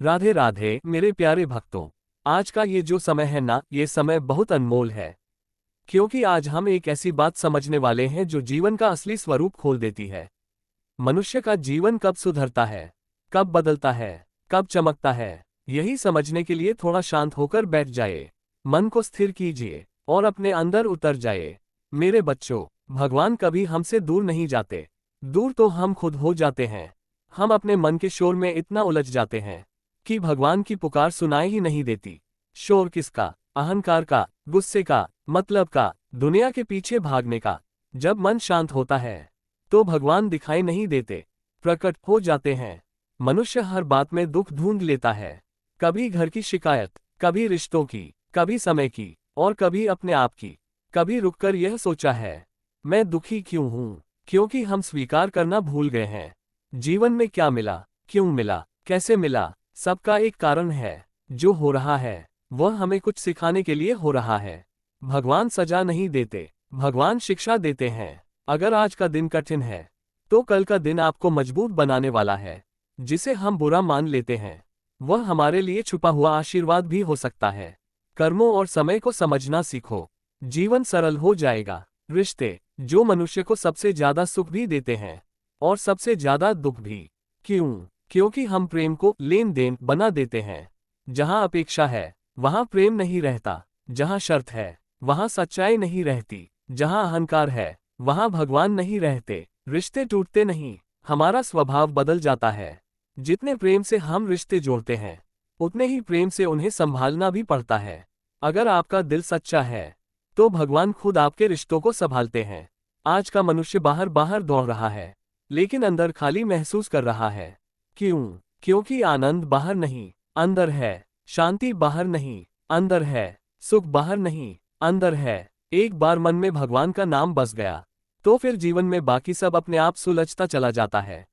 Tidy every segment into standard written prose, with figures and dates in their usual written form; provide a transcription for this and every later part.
राधे राधे मेरे प्यारे भक्तों। आज का ये जो समय है ना, ये समय बहुत अनमोल है। क्योंकि आज हम एक ऐसी बात समझने वाले हैं जो जीवन का असली स्वरूप खोल देती है। मनुष्य का जीवन कब सुधरता है, कब बदलता है, कब चमकता है, यही समझने के लिए थोड़ा शांत होकर बैठ जाए, मन को स्थिर कीजिए और अपने अंदर उतर जाए। मेरे बच्चों, भगवान कभी हमसे दूर नहीं जाते। दूर तो हम खुद हो जाते हैं। हम अपने मन के शोर में इतना उलझ जाते हैं कि भगवान की पुकार सुनाई ही नहीं देती। शोर किसका? अहंकार का, गुस्से का, मतलब का, दुनिया के पीछे भागने का। जब मन शांत होता है तो भगवान दिखाई नहीं देते, प्रकट हो जाते हैं। मनुष्य हर बात में दुख ढूंढ लेता है। कभी घर की शिकायत, कभी रिश्तों की, कभी समय की और कभी अपने आप की। कभी रुककर यह सोचा है, मैं दुखी क्यों हूं? क्योंकि हम स्वीकार करना भूल गए हैं। जीवन में क्या मिला, क्यों मिला, कैसे मिला, सबका एक कारण है। जो हो रहा है वह हमें कुछ सिखाने के लिए हो रहा है। भगवान सजा नहीं देते, भगवान शिक्षा देते हैं। अगर आज का दिन कठिन है तो कल का दिन आपको मजबूत बनाने वाला है। जिसे हम बुरा मान लेते हैं वह हमारे लिए छुपा हुआ आशीर्वाद भी हो सकता है। कर्मों और समय को समझना सीखो, जीवन सरल हो जाएगा। रिश्ते जो मनुष्य को सबसे ज्यादा सुख भी देते हैं और सबसे ज्यादा दुख भी। क्यों? क्योंकि हम प्रेम को लेन देन बना देते हैं। जहां अपेक्षा है वहां प्रेम नहीं रहता। जहां शर्त है वहां सच्चाई नहीं रहती। जहां अहंकार है वहां भगवान नहीं रहते। रिश्ते टूटते नहीं, हमारा स्वभाव बदल जाता है। जितने प्रेम से हम रिश्ते जोड़ते हैं उतने ही प्रेम से उन्हें संभालना भी पड़ता है। अगर आपका दिल सच्चा है तो भगवान खुद आपके रिश्तों को संभालते हैं। आज का मनुष्य बाहर बाहर दौड़ रहा है लेकिन अंदर खाली महसूस कर रहा है। क्यों? क्योंकि आनंद बाहर नहीं, अंदर है। शांति बाहर नहीं, अंदर है। सुख बाहर नहीं, अंदर है। एक बार मन में भगवान का नाम बस गया तो फिर जीवन में बाकी सब अपने आप सुलझता चला जाता है।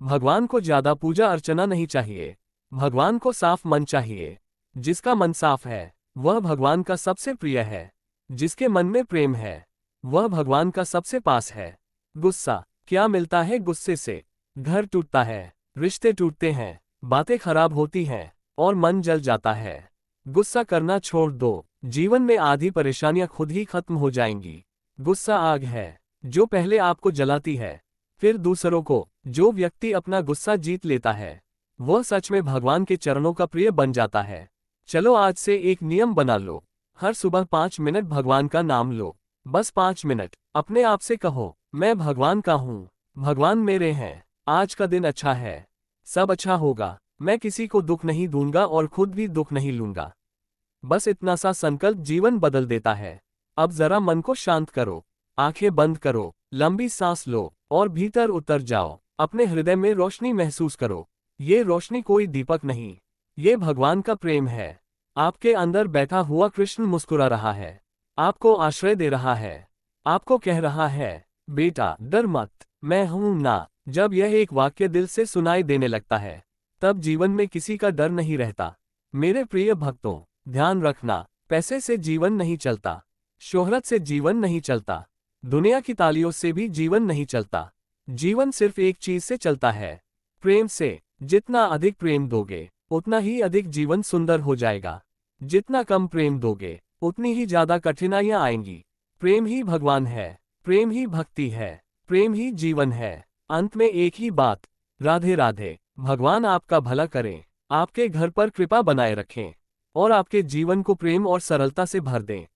भगवान को ज्यादा पूजा अर्चना नहीं चाहिए, भगवान को साफ मन चाहिए। जिसका मन साफ है वह भगवान का सबसे प्रिय है। जिसके मन में प्रेम है वह भगवान का सबसे पास है। गुस्सा, क्या मिलता है गुस्से से? घर टूटता है, रिश्ते टूटते हैं, बातें खराब होती हैं और मन जल जाता है। गुस्सा करना छोड़ दो, जीवन में आधी परेशानियां खुद ही खत्म हो जाएंगी। गुस्सा आग है जो पहले आपको जलाती है, फिर दूसरों को। जो व्यक्ति अपना गुस्सा जीत लेता है वह सच में भगवान के चरणों का प्रिय बन जाता है। चलो आज से एक नियम बना लो, हर सुबह 5 मिनट भगवान का नाम लो। बस 5 मिनट अपने आप से कहो, मैं भगवान का हूँ, भगवान मेरे हैं, आज का दिन अच्छा है, सब अच्छा होगा, मैं किसी को दुख नहीं दूंगा और खुद भी दुख नहीं लूंगा। बस इतना सा संकल्प जीवन बदल देता है। अब जरा मन को शांत करो, आंखें बंद करो, लंबी सांस लो और भीतर उतर जाओ। अपने हृदय में रोशनी महसूस करो। ये रोशनी कोई दीपक नहीं, ये भगवान का प्रेम है। आपके अंदर बैठा हुआ कृष्ण मुस्कुरा रहा है, आपको आश्रय दे रहा है, आपको कह रहा है, बेटा डर मत, मैं हूं ना। जब यह एक वाक्य दिल से सुनाई देने लगता है तब जीवन में किसी का डर नहीं रहता। मेरे प्रिय भक्तों, ध्यान रखना, पैसे से जीवन नहीं चलता, शोहरत से जीवन नहीं चलता, दुनिया की तालियों से भी जीवन नहीं चलता। जीवन सिर्फ एक चीज से चलता है, प्रेम से। जितना अधिक प्रेम दोगे उतना ही अधिक जीवन सुंदर हो जाएगा। जितना कम प्रेम दोगे उतनी ही ज्यादा कठिनाइयां आएंगी। प्रेम ही भगवान है, प्रेम ही भक्ति है, प्रेम ही जीवन है। अंत में एक ही बात, राधे राधे। भगवान आपका भला करें, आपके घर पर कृपा बनाए रखें और आपके जीवन को प्रेम और सरलता से भर दें।